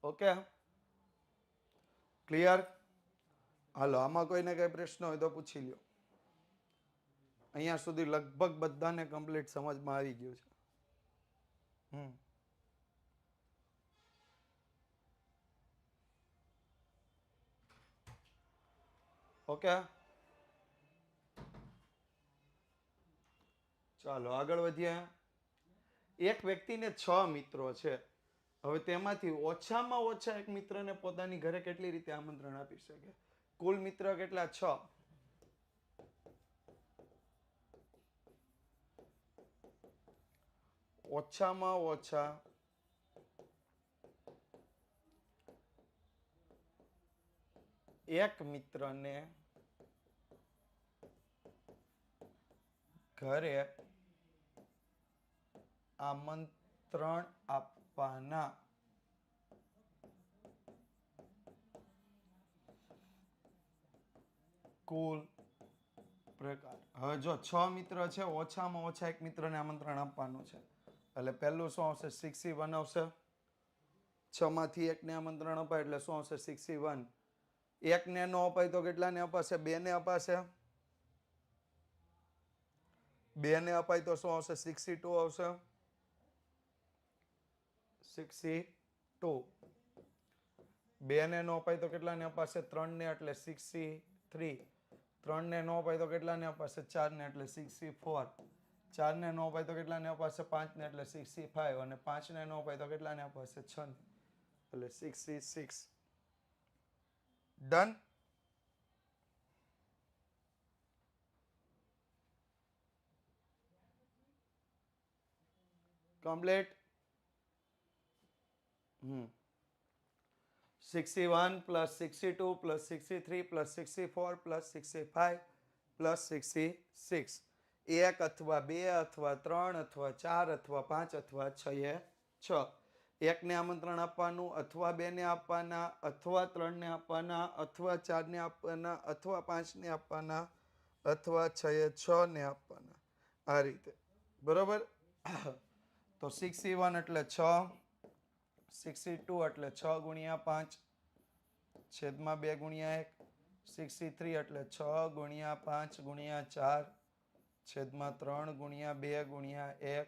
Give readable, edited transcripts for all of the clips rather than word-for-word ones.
Okay, clear? હાલો, આમાં કોઈને કઈ પ્રશ્ન હોય તો પૂછી લ્યો. અહીંયા સુધી લગભગ બધાને કમ્પ્લીટ સમજમાં આવી ગયું છે. ઓકે, ચાલો આગળ વધીએ. એક વ્યક્તિને 6 મિત્રો છે. હવે તેમાંથી ઓછામાં ઓછા એક મિત્રને પોતાની ઘરે કેટલી રીતે આમંત્રણ આપી શકે? કુલ મિત્ર કેટલા? 6. ઓછામાં ઓછા એક મિત્રને ઘરે આમંત્રણ આપવાના કુલ પ્રકાર. હવે જો 6 મિત્ર છે, ઓછામાં ઓછા એક મિત્રને આમંત્રણ આપવાનું છે, એટલે પહેલું શું આવશે? 61 આવશે. 6 માંથી એકને આમંત્રણ અપાય એટલે શું આવશે? 61. એકને ન અપાય તો કેટલાને અપાશે? 2 ને અપાશે. 2 ને અપાય તો શું આવશે? 62 આવશે. 62. 2 ને ન અપાય તો કેટલાને અપાશે? 3 ને, એટલે 63. 3 ને ન અપાય તો કેટલાને અપાશે? 4 ને, એટલે 64. 4 ને ન અપાય તો કેટલાને અપાશે? 5 ને, એટલે 65. અને 5 ને ન અપાય તો કેટલાને અપાશે? 6 ને, એટલે 66. Done. Complete. 61 plus 62 plus 63 plus 64 plus 65 plus 66. 1 અથવા 2 અથવા 3 અથવા 4 અથવા 5 અથવા 6 એ 6. એકને આમંત્રણ આપવાનું, અથવા 2 ને આપવાના, અથવા 3 ને આપવાના, અથવા 4 ને આપવાના, અથવા 5 ને આપવાના, અથવા 6 એ 6 ને આપવાના. આ રીતે બરોબર. તો 61 એટલે 6, 62 એટલે 6 ગુણ્યા 5 છેદમાં 2 ગુણ્યા 1, 63 એટલે 6 ગુણ્યા 5 ગુણ્યા 4 છેદમાં 3 ગુણ્યા 2 ગુણ્યા 1,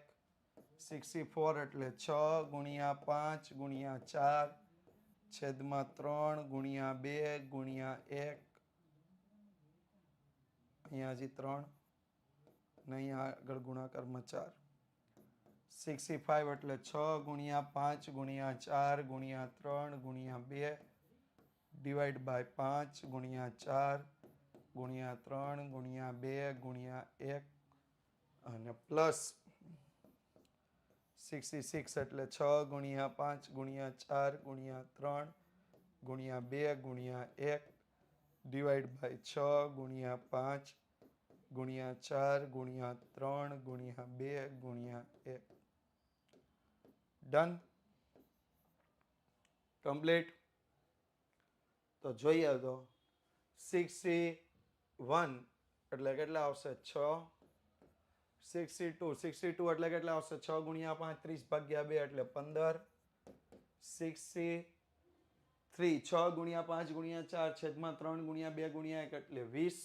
64 એટલે 6 ગુણ્યા 5 ગુણ્યા 4 છેદમાં 3 ગુણ્યા 2 ગુણ્યા 1, અહીંયા હજી 3 ને અહીંયા આગળ ગુણાકારમાં 4. 65 એટલે 6 ગુણ્યા 5 ગુણ્યા 4 ગુણ્યા 3 ગુણ્યા 2 ડિવાઈડ બાય 5 ગુણ્યા 4 ગુણ્યા 3 ગુણ્યા 2 ગુણ્યા 1 અને પ્લસ 66 એટલે 6 ગુણ્યા 5 ગુણ્યા 4 ગુણ્યા 3 ગુણ્યા 2 ગુણ્યા 1 ડિવાઈડ બાય 6 ગુણ્યા 5 ગુણ્યા 4 ગુણ્યા 3 ગુણ્યા 2 ગુણ્યા 1. ડન. કમ્પ્લીટ. તો જોઈએ તો 61 એટલે કેટલા આવશે? 6. 62 એટલે કેટલા આવશે? 6 ગુણ્યા 5 30 ભાગ્યા 2 એટલે 15. 63 6 ગુણ્યા 5 ગુણ્યા 4 છેદમાં 3 ગુણ્યા 2 ગુણ્યા 1 એટલે 20.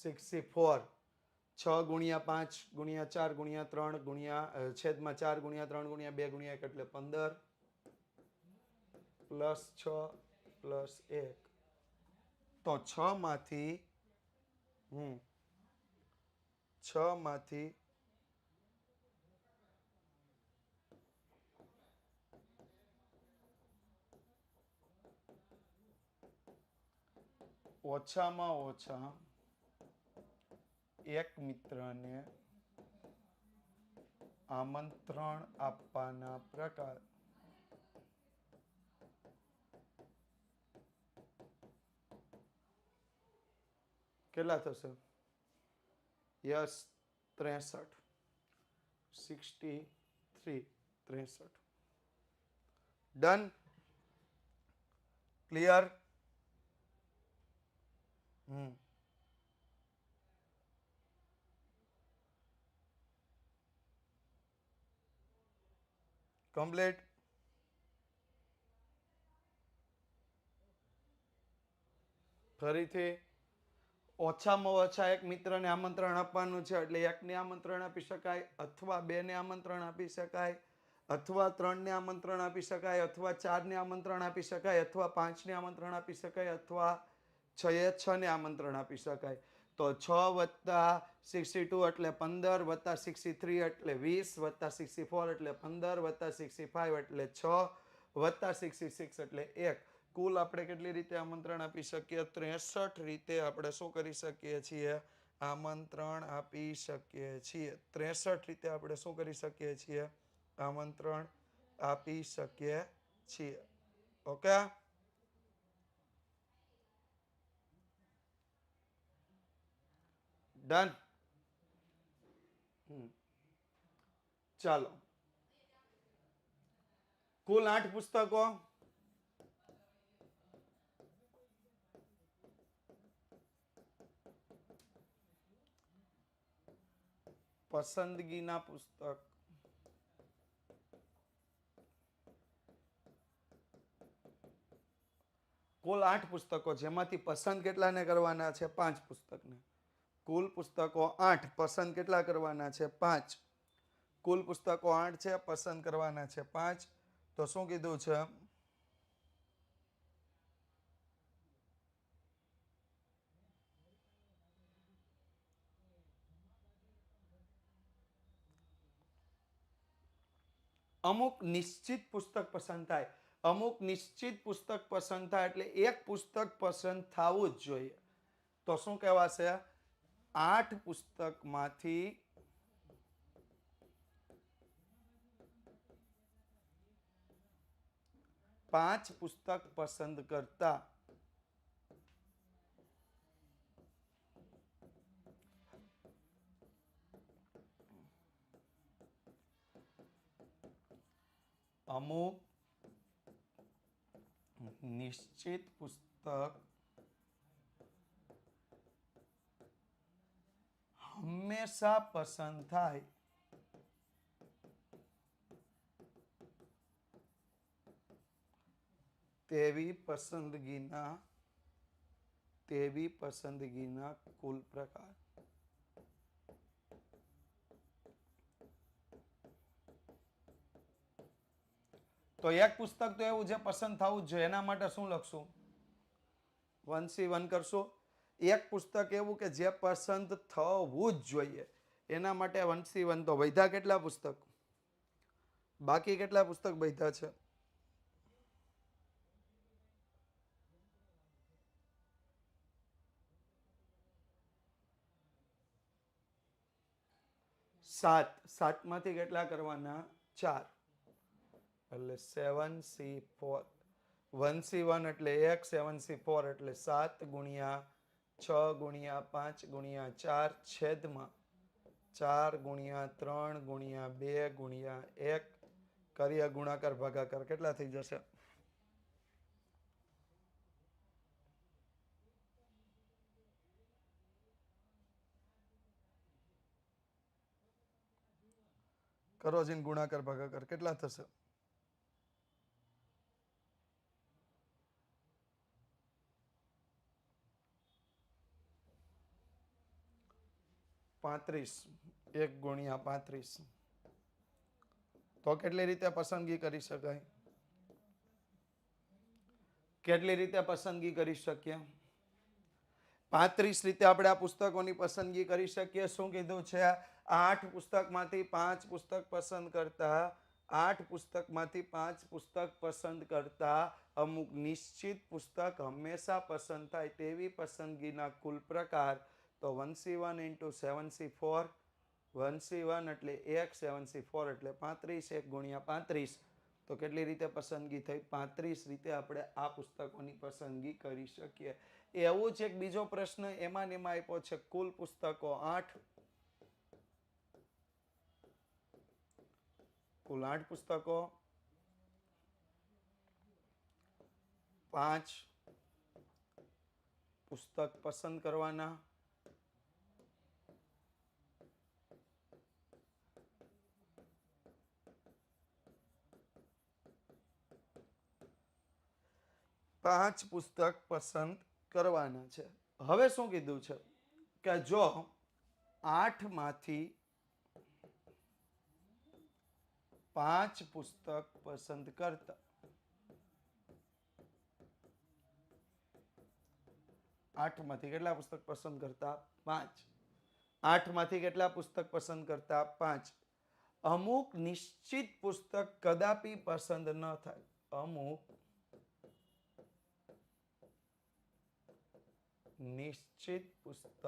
64 6 ગુણ્યા 5 ગુણ્યા 4 ગુણ્યા 3 ગુણ્યા છેદમાં 4 ગુણ્યા 3 ગુણ્યા 2 ગુણ્યા 1 એટલે 15 પ્લસ 6 પ્લસ 1. તો 6 માંથી ઓછામાં ઓછા એક મિત્રને આમંત્રણ આપવાના પ્રકાર. કેટલા થશે? યસ, 63. 63. ડન. ક્લિયર? કમ્પ્લીટ. ફરીથી ઓછામાં ઓછા એક મિત્રને આમંત્રણ આપવાનું છે એટલે એકને આમંત્રણ આપી શકાય, અથવા બેને આમંત્રણ આપી શકાય, અથવા 3ને આમંત્રણ આપી શકાય, અથવા 4ને આમંત્રણ આપી શકાય, અથવા 5ને આમંત્રણ આપી શકાય, અથવા 6ને આમંત્રણ આપી શકાય. તો 6 + 62 એટલે 15 + 63 એટલે 20 + 64 એટલે 15 + 65 એટલે 6 + 66 એટલે 1. કુલ આપણે કેટલી રીતે આમંત્રણ આપી શકીએ? 63 રીતે આપણે શું કરી શકીએ છીએ? આમંત્રણ આપી શકીએ છીએ. 63 રીતે આપણે શું કરી શકીએ છીએ? આમંત્રણ આપી શકીએ છીએ. Okay, done. ચાલો, કુલ 8 પુસ્તકો. પસંદગીના પુસ્તક કુલ 8 પુસ્તકો, જેમાંથી પસંદ કેટલાને કરવાના છે? 5 પુસ્તકને. કુલ પુસ્તકો 8, પસંદ કેટલા કરવાના છે? 5. કુલ પુસ્તકો 8 છે, પસંદ કરવાના છે 5. તો શું કીધું છે? અમુક નિશ્ચિત પુસ્તક પસંદ થાય. અમુક નિશ્ચિત પુસ્તક પસંદ થાય એટલે એક પુસ્તક પસંદ થવું જ જોઈએ. તો શું કહેવાશે? 8 પુસ્તકમાંથી 5 પુસ્તક પસંદ કરતા અમુક નિશ્ચિત પુસ્તક હંમેશા પસંદ થાય તેવી પસંદગીના કુલ પ્રકાર. તો એક પુસ્તક તો એવું જે પસંદ થવું જ જોઈએ, એના માટે શું લખશું? 1C1 કરશું. એક પુસ્તક એવું કે જે પસંદ થવું જ જોઈએ, એના માટે 1C1. તો વૈધા કેટલા પુસ્તક? બાકી કેટલા પુસ્તક વૈધા છે? 7. 7માંથી કેટલા કરવાના? 4. એટલે 7C4. 1C1 એટલે 1, 7C4 એટલે 7 ગુણ્યા 6 ગુણ્યા 5 ગુણ્યા 4 છેદમાં 4 ગુણ્યા 3 ગુણ્યા 2 ગુણ્યા 1 કરીએ ગુણાકાર ભાગાકાર. કેટલા થઈ જશે? કરો જીન ગુણાકાર ભાગાકાર. કેટલા થશે? 35. 1 ગુણ્યા 35. તો કેટલી રીતે પસંદગી કરી શકાય? કેટલી રીતે પસંદગી કરી શકીએ? 35 રીતે આપણે આ પુસ્તકોની પસંદગી કરી શકીએ. શું કીધું છે? 8 પુસ્તકમાંથી 5 પુસ્તક પસંદ કરતા 8 પુસ્તકમાંથી 5 પુસ્તક પસંદ કરતા અમુક નિશ્ચિત પુસ્તક હંમેશા પસંદ થાય તેવી પસંદગીના કુલ પ્રકાર. તો 1C1 × 7C4. 1C1 એટલે 1, 7C4 એટલે 35, 1 ગુણ્યા 35. તો કેટલી રીતે પસંદગી થઈ? 35 રીતે આપણે આ પુસ્તકોની પસંદગી કરી શકીએ. એવું જ એક બીજો પ્રશ્ન એમાં ને એમાં આપ્યો છે. કુલ પુસ્તકો 8. કુલ 8 પુસ્તકો, 5 પુસ્તક પસંદ કરવાના. પાંચ પુસ્તક પસંદ કરવાના છે. હવે શું કીધું છે કે જો 8 માંથી 5 પુસ્તક પસંદ કરતા 8 માંથી કેટલા પુસ્તક પસંદ કરતા 5. 8 માંથી કેટલા પુસ્તક પસંદ કરતા 5. અમુક નિશ્ચિત પુસ્તક કદાપી પસંદ ન થાય. અમુક નિશ્ચિત પુસ્તક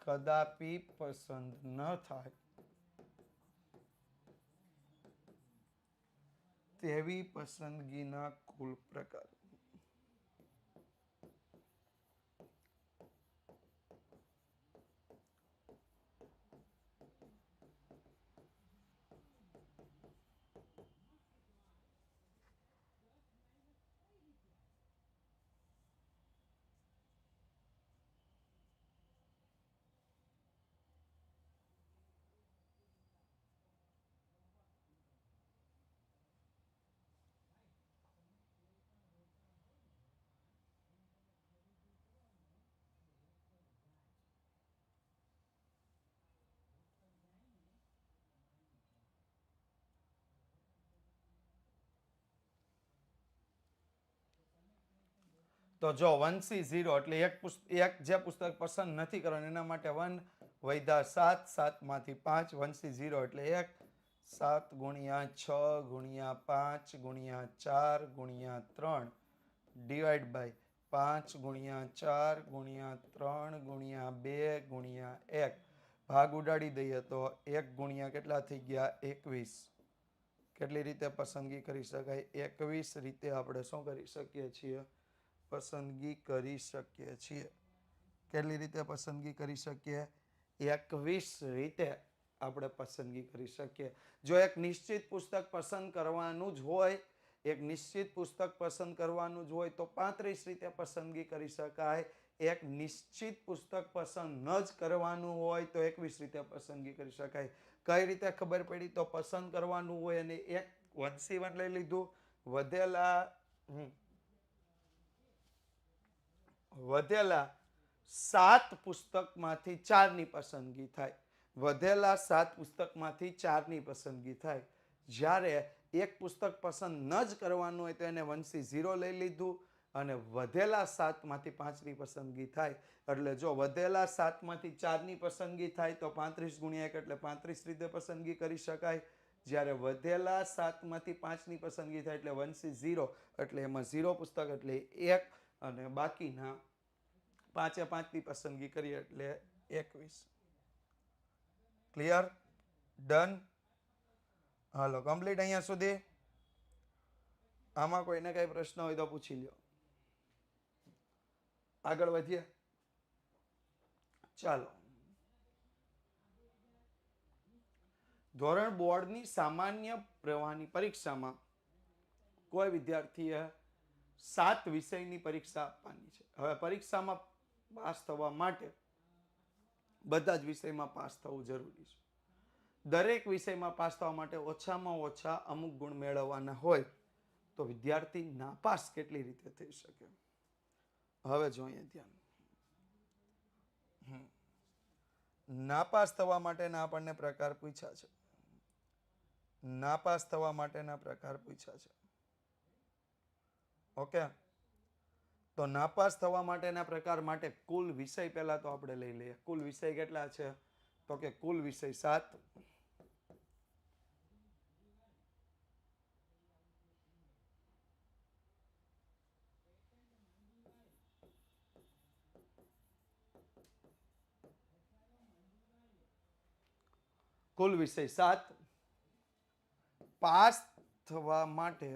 કદાપી પસંદ ન થાય તેવી પસંદગીના કુલ પ્રકાર. તો જો 1C 0 એટલે એક જે પુસ્તક પસંદ નથી કરવાનું એના માટે 1 વૈધા 7, 7 માંથી 5. 1C 0 એટલે 1, 7 ગુણ્યા 6 ગુણ્યા 5 ગુણ્યા 4 ગુણ્યા 3 ડિવાઈડ બાય 5 ગુણ્યા 4 ગુણ્યા 3 ગુણ્યા 2 ગુણ્યા 1. ભાગ ઉડાડી દઈએ તો 1 ગુણ્યા કેટલા થઈ ગયા 21. કેટલી રીતે પસંદગી કરી શકાય 21 રીતે આપણે શું કરી શકીએ છીએ પસંદગી કરી શકીએ છીએ. કેટલી રીતે પસંદગી કરી શકીએ 21 રીતે આપણે પસંદગી કરી શકીએ. જો એક નિશ્ચિત પુસ્તક પસંદ કરવાનું જ હોય એક નિશ્ચિત પુસ્તક પસંદ કરવાનું જ હોય તો 35 રીતે પસંદગી કરી શકાય. એક નિશ્ચિત પુસ્તક પસંદ ન જ કરવાનું હોય તો 21 રીતે પસંદગી કરી શકાય. કઈ રીતે ખબર પડી તો પસંદ કરવાનું હોય અને એક 1C1 લઈ લીધું વધેલા 7 પુસ્તકમાંથી 4ની પસંદગી થાય. વધેલા 7 પુસ્તકમાંથી 4ની પસંદગી થાય. જ્યારે એક પુસ્તક પસંદ ન જ કરવાનું હોય તો એને 1C 0 લઈ લીધું અને વધેલા 7માંથી 5ની પસંદગી થાય. એટલે જો વધેલા 7માંથી 4ની પસંદગી થાય તો 35 ગુણ્યા 1 એટલે 35 રીતે પસંદગી કરી શકાય. જ્યારે વધેલા 7માંથી 5ની પસંદગી થાય એટલે 1C 0 એટલે એમાં 0 પુસ્તક એટલે 1 અને બાકીના 5 એ 5ની પસંદગી કરીએ એટલે 21. ક્લિયર? ડન? હાલો કમ્પ્લીટ અહીંયા સુધી. આમાં કોઈને કઈ પ્રશ્ન હોય તો પૂછી લ્યો. આગળ વધીએ. ચાલો. ધોરણ બોર્ડની સામાન્ય પ્રવાહની પરીક્ષામાં કોઈ વિદ્યાર્થીએ 7 વિષયની પરીક્ષા આપવાની છે. હવે પરીક્ષામાં પાસ થવા માટે બધા જ વિષયમાં પાસ થવું જરૂરી છે. દરેક વિષયમાં પાસ થવા માટે ઓછામાં ઓછા અમુક ગુણ મેળવવાના હોય તો વિદ્યાર્થી નાપાસ કેટલી રીતે થઈ શકે? હવે જોઈએ ધ્યાન. નાપાસ થવા માટેના આપણને પ્રકાર પૂછ્યા છે. નાપાસ થવા માટેના પ્રકાર પૂછ્યા છે. ઓકે, તો નાપાસ થવા માટેના પ્રકાર માટે કુલ વિષય પહેલા તો આપણે લઈ લઈએ. કુલ વિષય કેટલા છે? તો કે કુલ વિષય 7. કુલ વિષય 7. પાસ થવા માટે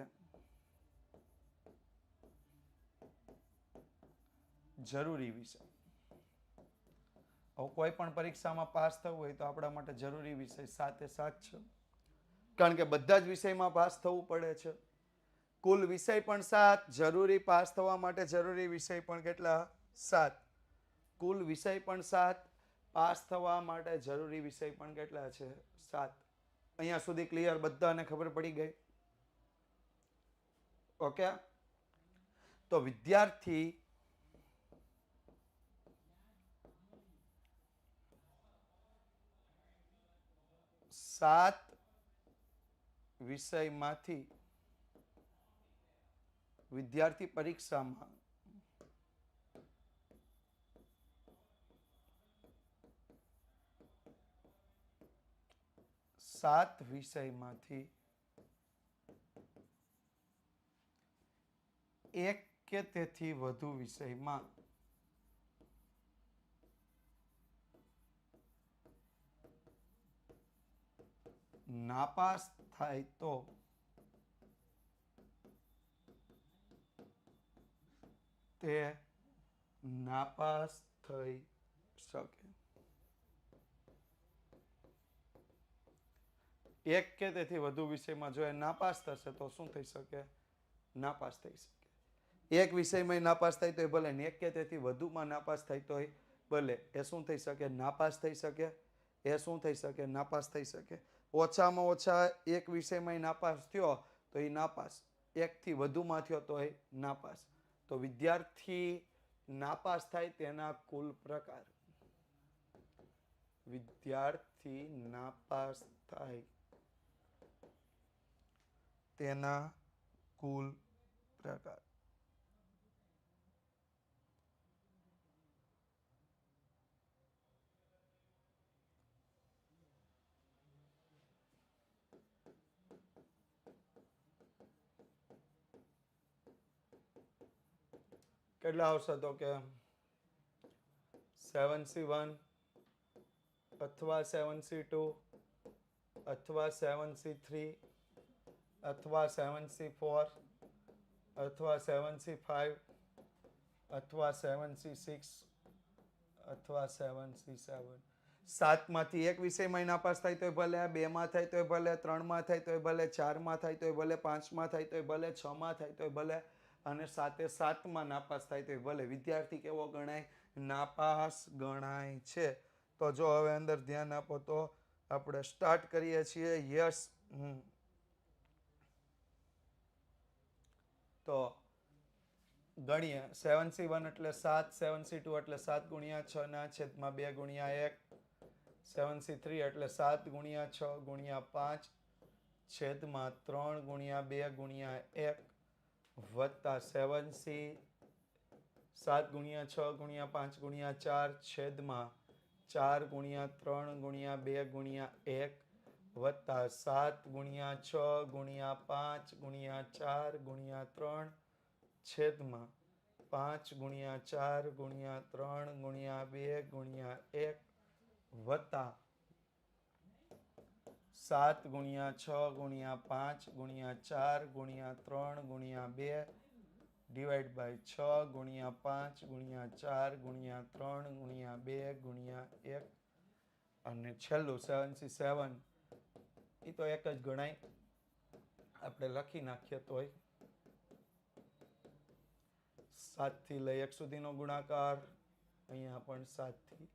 જરૂરી વિષય. કોઈ પણ પરીક્ષામાં પાસ થવું હોય તો આપણા માટે જરૂરી વિષય 7 એ 7 છે. કારણ કે બધા જ વિષયમાં પાસ થવું પડે છે. કુલ વિષય પણ 7, જરૂરી પાસ થવા માટે જરૂરી વિષય પણ કેટલા? 7. કુલ વિષય પણ 7, પાસ થવા માટે જરૂરી વિષય પણ કેટલા છે? 7. અહીંયા સુધી ક્લિયર? બધાને ખબર પડી ગઈ? ઓકે. તો વિદ્યાર્થી સાત વિષયમાંથી વિદ્યાર્થી પરીક્ષામાં સાત વિષયમાંથી એક કે તેથી વધુ વિષયમાં નાપાસ થાય તો તે નાપાસ થઈ શકે. એક કે તેથી વધુ વિષયમાં જો એ નાપાસ થશે તો શું થઈ શકે? નાપાસ થઈ શકે. એક વિષયમાં નાપાસ થાય તો એ ભલે ને એક કે તેથી વધુમાં નાપાસ થાય તો ભલે. એ શું થઈ શકે? નાપાસ થઈ શકે. એ શું થઈ શકે? નાપાસ થઈ શકે. ઓછામાં ઓછા એક વિષયમાં નાપાસ થયો તો એ નાપાસ. એકથી વધુમાં થયો તો એ નાપાસ. તો વિદ્યાર્થી નાપાસ થાય તેના કુલ પ્રકાર. વિદ્યાર્થી નાપાસ થાય તેના કુલ પ્રકાર. કેટલા આવશે? તો કે 7C1 અથવા 7C2 અથવા 7C3 અથવા 7C4 અથવા 7C5 અથવા 7C6 અથવા 7C7. સાતમાંથી એક વિષયમાં નાપાસ થાય તો ભલે, બેમાં થાય તો ભલે, ત્રણમાં થાય તો ભલે, ચારમાં થાય તો ભલે, પાંચમાં થાય તો ભલે, છમાં થાય તો ભલે, અને સાતે સાતમાં નાપાસ થાય તો ભલે. વિદ્યાર્થી કેવો ગણાય? નાપાસ ગણાય છે. તો જો હવે અંદર ધ્યાન આપો તો આપણે સ્ટાર્ટ કરીએ છીએ. યસ. તો ગણીએ. 7C1 એટલે 7, 7C2 એટલે 7 ગુણ્યા 6 ના છેદમાં 2 ગુણ્યા 1, 7C3 એટલે 7 ગુણ્યા 6 ગુણ્યા 5 છેદમાં 3 ગુણ્યા 2 ગુણ્યા 1 વત્તા 7C 7 ગુણ્યા 6 ગુણ્યા 5 ગુણ્યા 4 છેદમાં 4 ગુણ્યા 3 ગુણ્યા 2 ગુણ્યા 1 વત્તા 7 ગુણ્યા 6 ગુણ્યા 5 ગુણ્યા 4 ગુણ્યા 3 છેદમાં 5 ગુણ્યા 4 ગુણ્યા 3 ગુણ્યા 2 ગુણ્યા 1 વત્તા 7 ગુણ્યા 6 ગુણ્યા 5 ગુણ્યા 4 ગુણ્યા 3 ગુણ્યા 2 ડિવાઈડ બાય 6 ગુણ્યા 5 ગુણ્યા 4 ગુણ્યા 3 ગુણ્યા 2 ગુણ્યા 1 અને છેલ્લું 7C7. એ તો એક જ ગણાય. આપણે લખી નાખીએ તોય 7 થી લઈ 1 સુધીનો ગુણાકાર. અહીંયા પણ 7 થી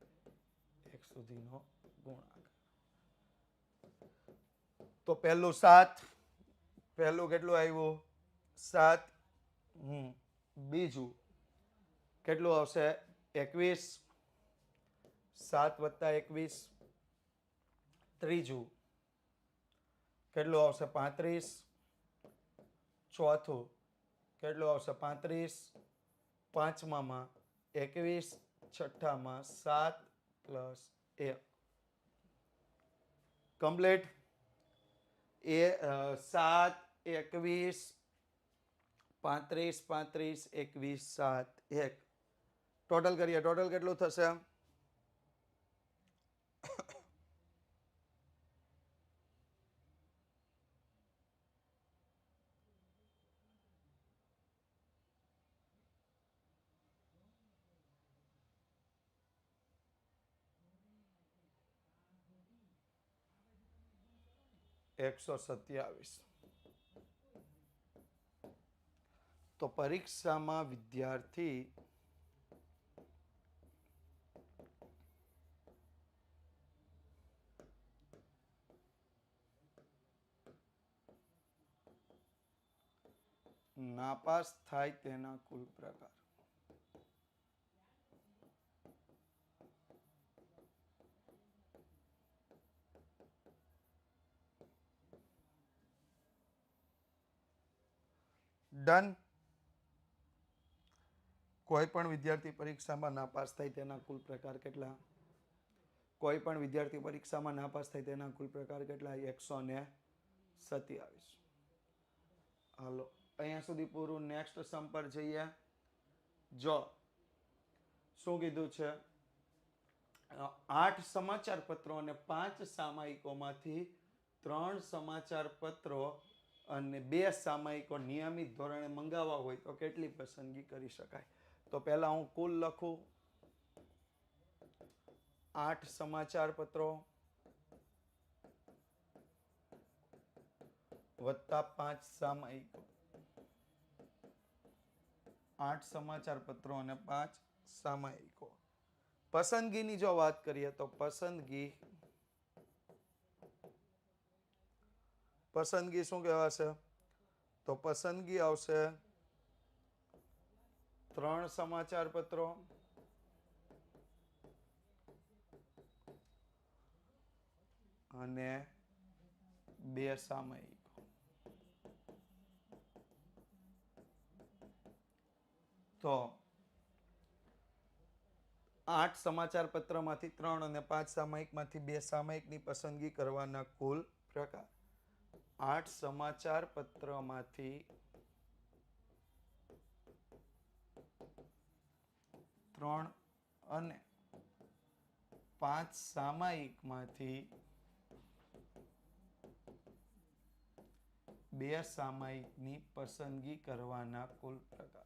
1 સુધીનો ગુણાકાર. તો પહેલું 7. પહેલું કેટલું આવ્યું? 7. બીજું કેટલું આવશે? 21. 7 વત્તા 21. ત્રીજું કેટલું આવશે? 35. ચોથું કેટલું આવશે? 35. પાંચમામાં 21. છઠ્ઠામાં 7 પ્લસ 1. કમ્પ્લીટ. 7, 21, 35, 35, 21, 7, 1. ટોટલ કરીએ. ટોટલ કેટલું થશે? 127. તો પરીક્ષામાં વિદ્યાર્થી નાપાસ થાય તેના કુલ પ્રકાર. ડન. કોઈ પણ વિદ્યાર્થી પરીક્ષામાં નાપાસ થાય તેના કુલ પ્રકાર કેટલા? કોઈ પણ વિદ્યાર્થી પરીક્ષામાં નાપાસ થાય તેના કુલ પ્રકાર કેટલા? 127. હાલો અહીંયા સુધી પૂરું. નેક્સ્ટ સમ પર જઈએ. જો શું કીધું છે? 8 સમાચાર પત્રો અને 5 સામાયિકોમાંથી 3 સમાચાર પત્રો અને 2 સામાયિકો નિયમિત ધોરણે મંગાવવા હોય તો કેટલી પસંદગી કરી શકાય? તો પહેલા હું કુલ લખું. 8 સમાચાર પત્રો વત્તા 5 સામાયિકો. 8 સમાચાર પત્રો અને 5 સામાયિકો. પસંદગીની જો વાત કરીએ તો પસંદગી શું કહેવાશે? તો પસંદગી આવશે 3 સમાચાર પત્રો અને 2 સામાયિકો. તો 8 સમાચાર પત્રમાંથી 3 અને 5 સામાયિકમાંથી 2 સામાયિકની પસંદગી કરવાના કુલ પ્રકાર. 8 સમાચાર પત્રમાંથી 3 અને 5 સામાયિકમાંથી 2 સામાયિકની પસંદગી કરવાના કુલ પ્રકાર.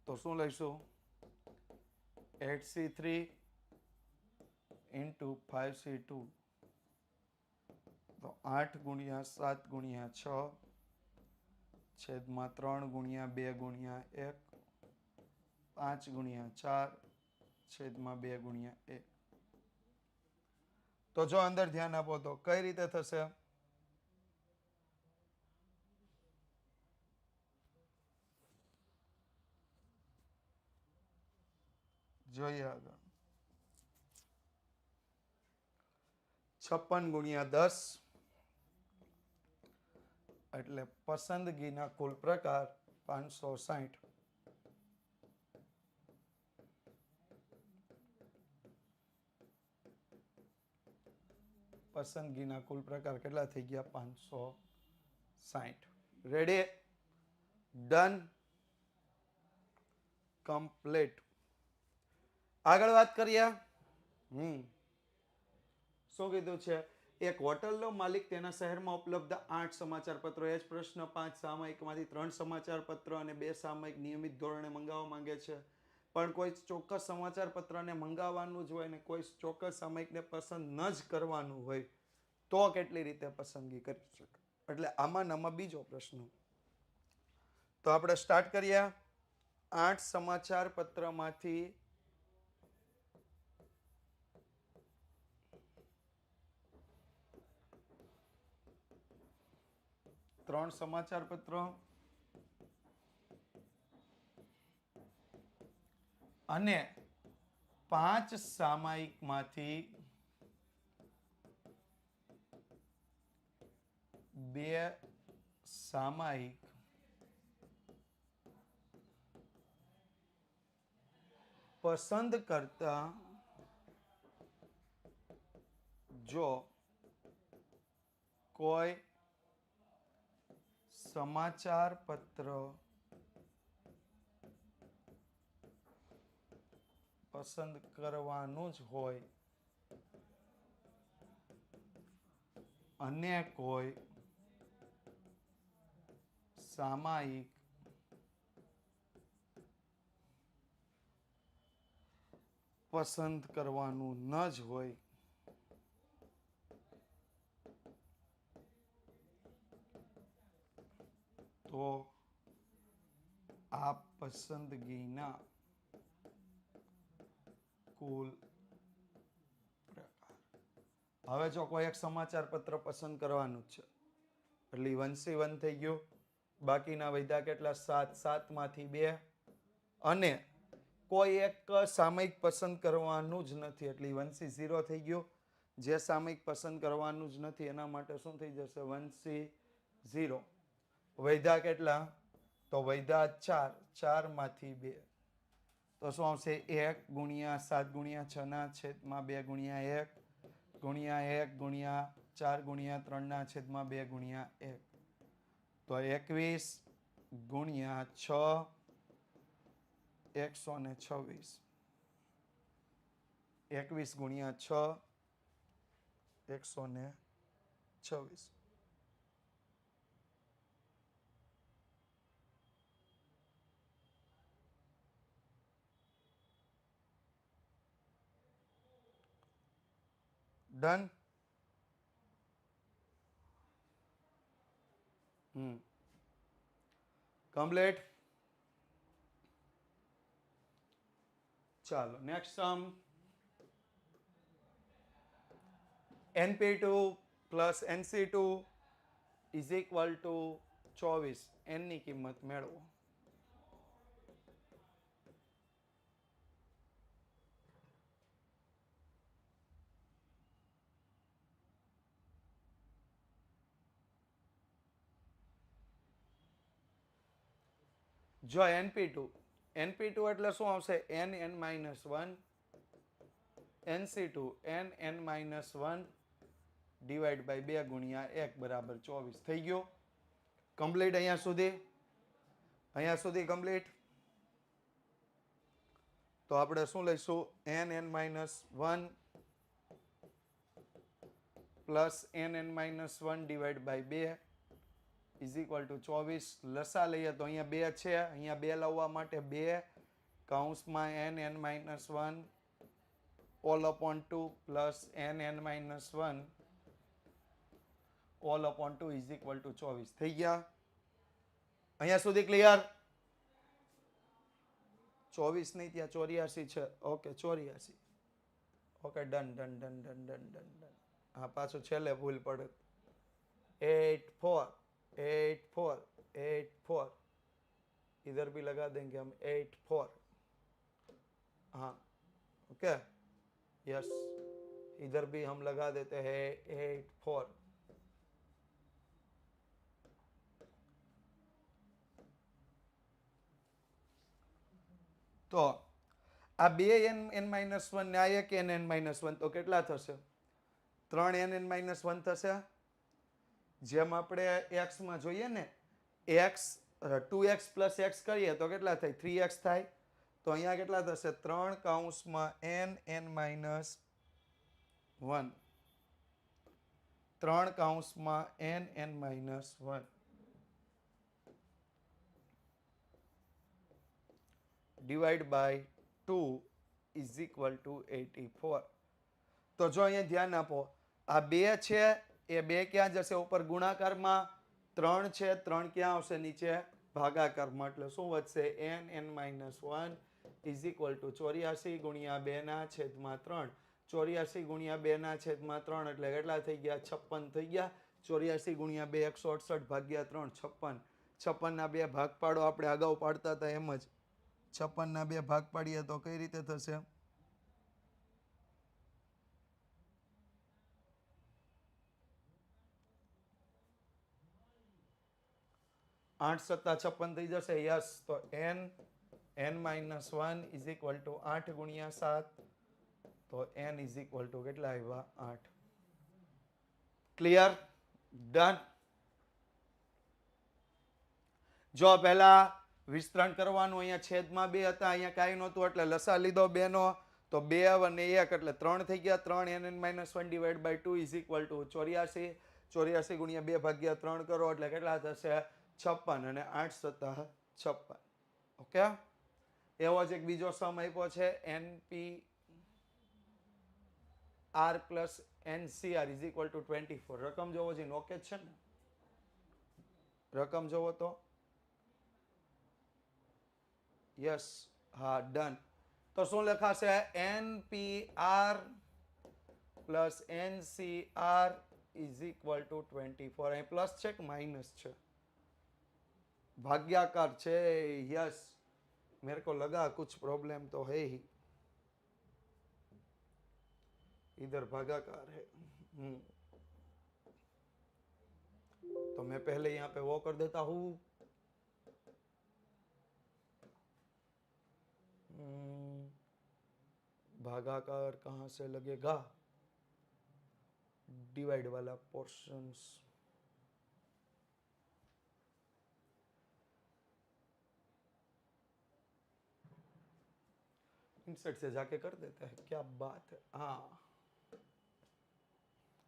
તો શું લઈશું? 8C3 into 5C2. તો 8 ગુણ્યા 7 ગુણ્યા 6 છેદમાં 3 ગુણ્યા 2 ગુણ્યા 1 5 ગુણ્યા 4 છેદમાં 2 ગુણ્યા 1. તો જો અંદર ધ્યાન આપો તો કઈ રીતે થશે? જોઈએ આગળ. 56 ગુણ્યા 10 એટલે પસંદગીના કુલ પ્રકાર 560. પસંદગીના કુલ પ્રકાર કેટલા થઈ ગયા? 560. રેડી? ડન. કમ્પ્લીટ. આગળ વાત કરીએ. શું કીધું છે? એક હોટલનો માલિક તેના શહેરમાં ઉપલબ્ધ 8 સમાચાર પત્રો એ જ પ્રશ્ન 5 સામાયિકમાંથી 3 સમાચાર પત્ર અને 2 સામાયિક નિયમિત ધોરણે મંગાવવા માંગે છે. પણ કોઈ ચોક્કસ સમાચાર પત્રને મંગાવવાનું જ હોય ને કોઈ ચોક્કસ સામાયિકને પસંદ ન જ કરવાનું હોય તો કેટલી રીતે પસંદગી કરી શકે? એટલે આમાં બીજો પ્રશ્ન. તો આપણે સ્ટાર્ટ કરીએ. 8 સમાચાર પત્રમાંથી 3 સમાચાર પત્રો અને 5 સામાયિકમાંથી 2 સામાયિક પસંદ કરતા જો કોઈ સમાચાર પત્ર પસંદ કરવાનું જ હોય અને કોઈ સામાયિક પસંદ કરવાનું ન જ હોય તો આ પસંદગીના કુલ પ્રકાર. હવે જો કોઈ એક સમાચાર પત્ર પસંદ કરવાનું છે એટલે 1C1 થઈ ગયું. બાકીના વધ્યા કેટલા? 7. 7 માંથી 2. અને કોઈ એક સામયિક પસંદ કરવાનું જ નથી એટલે 1C0 થઈ ગયું. જે સામયિક પસંદ કરવાનું જ નથી એના માટે શું થઈ જશે? 1C0. વધ્યા કેટલા? તો વધ્યા 4. 4 માંથી 2 તો શું આવશે? 1 ગુણ્યા 7 ગુણ્યા 6 ના છેદમાં 2 ગુણ્યા 1 ગુણ્યા 1 ગુણ્યા 4 ગુણ્યા 3 ના છેદમાં 2 ગુણ્યા 1 તો 21 ગુણ્યા 6 126. 21 ગુણ્યા 6 126. ડન. કમ્પ્લીટ. ચાલો next sum. np2 plus nc2 is equal to 24. n ની કિંમત મેળવો. જો np2 એટલે શું આવશે? n(n-1) nc2 n(n-1) divide by 2 ગુણ્યા 1 બરાબર 24 થઈ ગયો. કમ્પ્લીટ અહીંયા સુધી? અહીંયા સુધી કમ્પ્લીટ. તો આપણે શું લઈશું? n(n-1) plus n(n-1) divide by 2 is equal to 24. લસા લઈએ તો અહીંયા 2 છે. અહીંયા 2 લાવવા માટે 2 કૌંસમાં n(n-1) all upon 2 plus n(n-1) all upon 2 is equal to 24 થઈ ગયા. અહીંયા સુધી ક્લિયર? 24 નહીં, ત્યાં 84 છે. Okay 84. Okay done done done done done done done. હા પાછું છેલ્લે ભૂલ પડે. 8 4 8 4 8 4 इधर भी लगा देंगे हम 8 4. हाँ ओके यस इधर भी हम लगा देते हैं 8 4. તો આ બે n(n-1) ને આ એક n(n-1) તો કેટલા થશે? 3 n(n-1) થશે. જેમ આપણે x માં જોઈએ ને x 2x પ્લસ x કરીએ તો કેટલા થાય? 3x થાય. તો અહીંયા કેટલા થશે? 3 કૌંસમાં n(n-1) 3 કૌંસમાં n(n-1) divide by 2 is equal to 84. તો જો અહીંયા ધ્યાન આપો, આ 2 છે એ 2 ક્યાં જશે? ઉપર ગુણાકારમાં. 3 છે 3 ક્યાં આવશે? નીચે ભાગાકારમાં. એટલે શું વધશે? n(n-1) ઇઝ ઇક્વલ ટુ 84 ગુણ્યા 2 ના છેદમાં 3. 84 ગુણ્યા 2 ના છેદમાં 3 એટલે કેટલા થઈ ગયા? 56 થઈ ગયા. 84 ગુણ્યા 2 168 ભાગ્યા 3 56. 56 ના 2 ભાગ પાડો. આપણે અગાઉ પાડતા હતા એમ જ 56 ના 2 ભાગ પાડીએ તો કઈ રીતે થશે? 8 સત્તા 56 થઈ જશે. યસ. તો n(n-1) ઇઝ ઇક્વલ ટુ 8 ગુણ્યા 7. તો n ઇઝ ઇક્વલ ટુ કેટલા આવ્યા? 8. ક્લિયર? ડન. જો પહેલા વિસ્તરણ કરવાનું, અહીંયા છેદમાં 2 હતા, અહીંયા કાંઈ નહોતું એટલે લસા લીધો 2 નો. તો 2 અને 1 એટલે 3 થઈ ગયા. 3 n(n-1) divide by 2 is equal to 84. 84 ગુણ્યા 2 ભાગ્યા 3 કરો એટલે કેટલા થશે? 56 અને 8 સત્તા 56. ઓકે. એવો જ એક બીજો સમ આપ્યો છે npr plus ncr is equal to 24. રકમ જોવો છે ઓકે છે ને? રકમ જોવો તો યસ. હા ડન. તો શું લખાશે NPR plus NCR is equal to 24. અહીં પ્લસ છે કે માઇનસ છે? भाग्याकार छे. यस, मेरे को लगा कुछ प्रॉब्लम तो है ही. इधर भागाकार है. तो मैं पहले यहाँ पे वो कर देता हूं. भागाकार कहाँ से लगेगा? डिवाइड वाला पोर्शंस. इंसर्ट से जाके कर देते हैं. क्या बात है. हाँ,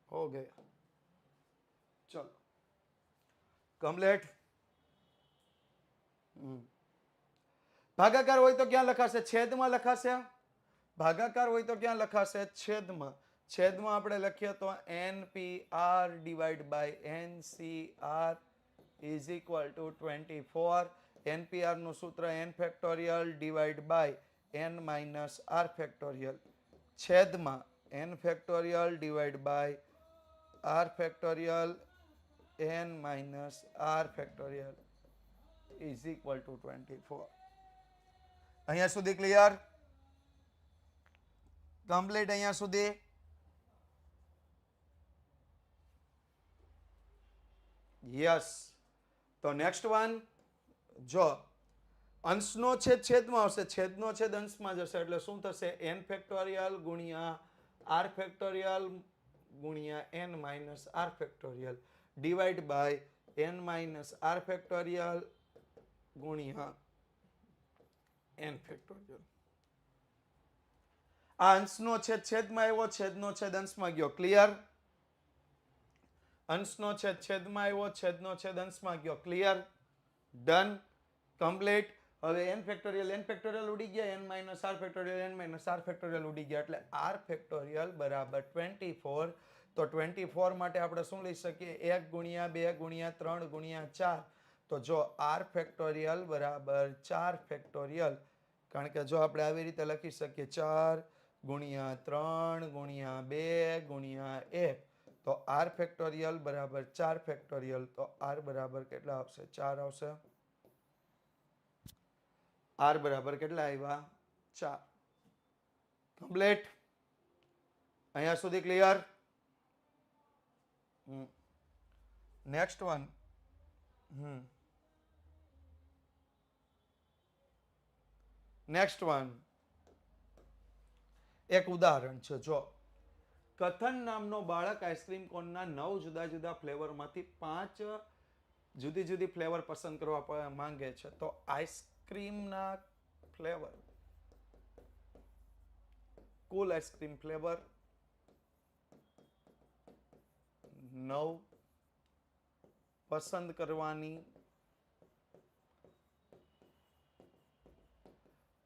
हो गया. चलो कम्प्लीट. ભાગાકાર હોય તો ક્યાં લખાશે? છેદમાં લખાશે. ભાગાકાર હોય તો ક્યાં લખાશે? છેદમાં. છેદમાં આપણે લખીએ તો NPR divide by NCR is equal to 24. NPR નું સૂત્ર n factorial divide by n minus r factorial છેદમાં n factorial divide by r factorial n minus r factorial is equal to 24. અહીંયા સુધી ક્લિયર? કમ્પ્લીટ અહીંયા સુધી? Yes. તો next one જો અંશનો છેદ છેદમાં આવશે, છેદનો છેદ અંશમાં જશે એટલે શું થશે? n ફેક્ટોરિયલ ગુણ્યા r ફેક્ટોરિયલ ગુણ્યા n minus r factorial divide by n minus r factorial ગુણ્યા n ફેક્ટોરિયલ. આ અંશનો છેદ છેદમાં આવ્યો, છેદનો છેદ અંશમાં ગયો. ક્લિયર? અંશનો છેદ છેદમાં આવ્યો, છેદનો છેદ અંશમાં ગયો. ક્લિયર? ડન. કમ્પ્લીટ. હવે n ફેક્ટોરિયલ ઉડી ગયા, n minus r factorial n minus r factorial ઉડી ગયા એટલે r ફેક્ટોરિયલ બરાબર 24. તો 24 માટે આપણે શું લઈ શકીએ? 1 ગુણ્યા 2 ગુણ્યા 3 ગુણ્યા 4. તો જો r ફેક્ટોરિયલ બરાબર 4 ફેક્ટોરિયલ, કારણ કે જો આપણે આવી રીતે લખી શકીએ 4 ગુણ્યા 3 ગુણ્યા 2 ગુણ્યા 1, તો r ફેક્ટોરિયલ બરાબર 4 ફેક્ટોરિયલ. તો r બરાબર કેટલા આવશે? 4 આવશે. r બરાબર કેટલા આવ્યા? 4. કમ્પ્લીટ. અહીંયા સુધી clear? Next one. Next one એક ઉદાહરણ છે. જો કથન નામનો બાળક આઈસ્ક્રીમ કોનના 9 જુદા જુદા ફ્લેવરમાંથી 5 જુદી જુદી ફ્લેવર પસંદ કરવા માંગે છે. તો આઈસ્ક્રીમના ફ્લેવર, કુલ આઈસ્ક્રીમ ફ્લેવર 9, પસંદ કરવાની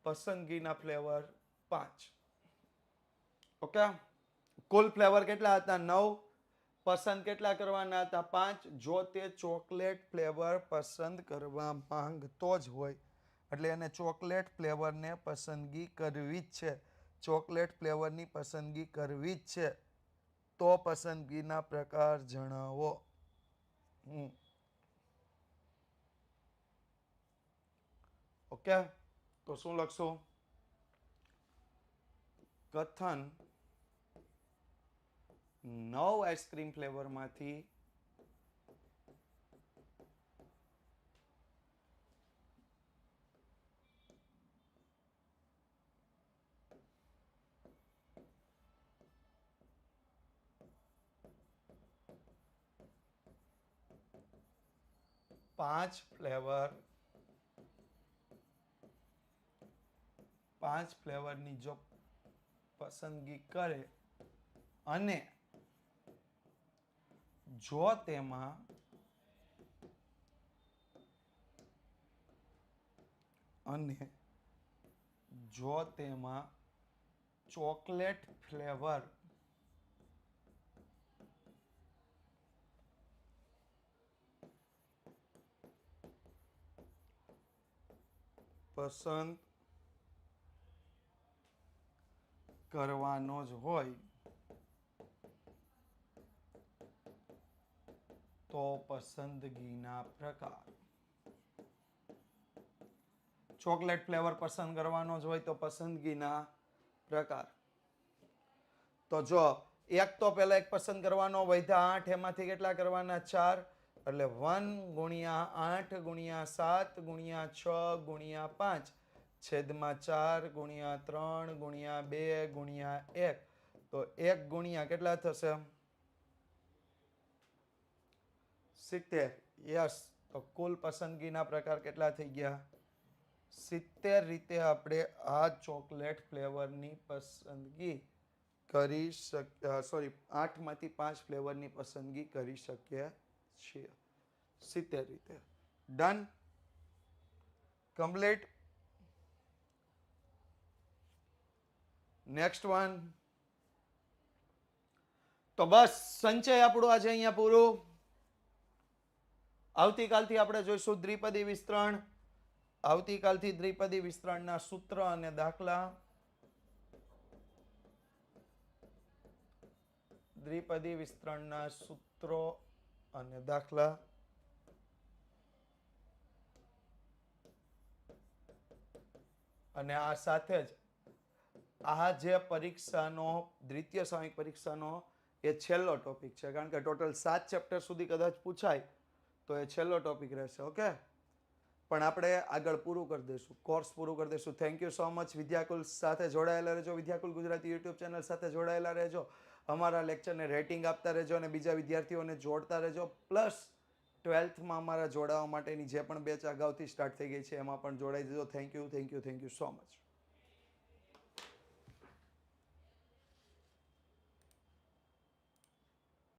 પસંદગીના ફ્લેવર 5. ઓકે. કુલ ફ્લેવર કેટલા હતા? 9. પસંદ કેટલા કરવાના હતા? 5. જો તે ચોકલેટ ફ્લેવર પસંદ કરવા માંગતો જ હોય એટલે એને ચોકલેટ ફ્લેવરને પસંદગી કરવી જ છે, ચોકલેટ ફ્લેવરની પસંદગી કરવી જ છે, તો પસંદગીના પ્રકાર જણાવો. ઓકે. તો શું લખશું? કથન 9 આઈસ્ક્રીમ ફ્લેવરમાંથી 5 ફ્લેવરની જો પસંદગી કરે અને જો તેમાં ચોકલેટ ફ્લેવર પસંદ કરવાનો જ હોય તો પસંદગીના પ્રકાર. ચોકલેટ ફ્લેવર પસંદ કરવાનો જ હોય તો પસંદગીના પ્રકાર. તો જો એક તો પહેલા એક પસંદ કરવાનો, વધ્યા 8, એમાંથી કેટલા કરવાના? 4. એટલે 1 ગુણ્યા 8 ગુણ્યા 7 ગુણ્યા 6 ગુણ્યા 5 છેદમાં 4 ગુણ્યા 3 ગુણ્યા 2 ગુણ્યા 1. તો 1 ગુણ્યા કેટલા થશે? 70. યસ. તો કુલ પસંદગીના પ્રકાર કેટલા થઈ ગયા? 70 રીતે આપણે આ ચોકલેટ ફ્લેવરની પસંદગી કરી શકીએ. સોરી, 8 માંથી 5 ફ્લેવરની પસંદગી કરી શકીએ છીએ. 70 રીતે. ડન. કમ્પ્લીટ. Next one. તો બસ સંચય આપણું આજે અહીંયા પૂરું. આવતીકાલથી આપણે જોઈશું દ્વિપદી વિસ્તરણ. આવતીકાલથી દ્વિપદી વિસ્તરણના સૂત્ર અને દાખલા. દ્વિપદી વિસ્તરણના સૂત્રો અને દાખલા. અને આ સાથે જ આ જે પરીક્ષાનો દ્વિતીય સામયિક પરીક્ષાનો એ છેલ્લો ટોપિક છે, કારણ કે ટોટલ 7 ચેપ્ટર સુધી કદાચ પૂછાય તો એ છેલ્લો ટોપિક રહેશે. ઓકે, પણ આપણે આગળ પૂરું કરી દઈશું, કોર્સ પૂરું કરી દઈશું. Thank you so much. Vidyakul સાથે જોડાયેલા રહેજો, વિદ્યાકુલ ગુજરાતી યુટ્યુબ ચેનલ સાથે જોડાયેલા રહેજો. અમારા લેક્ચરને રેટિંગ આપતા રહેજો અને બીજા વિદ્યાર્થીઓને જોડતા રહેજો. પ્લસ 12થમાં અમારા જોડાવા માટેની જે પણ બેચ અગાઉથી સ્ટાર્ટ થઈ ગઈ છે એમાં પણ જોડાઈ દેજો. Thank you so much.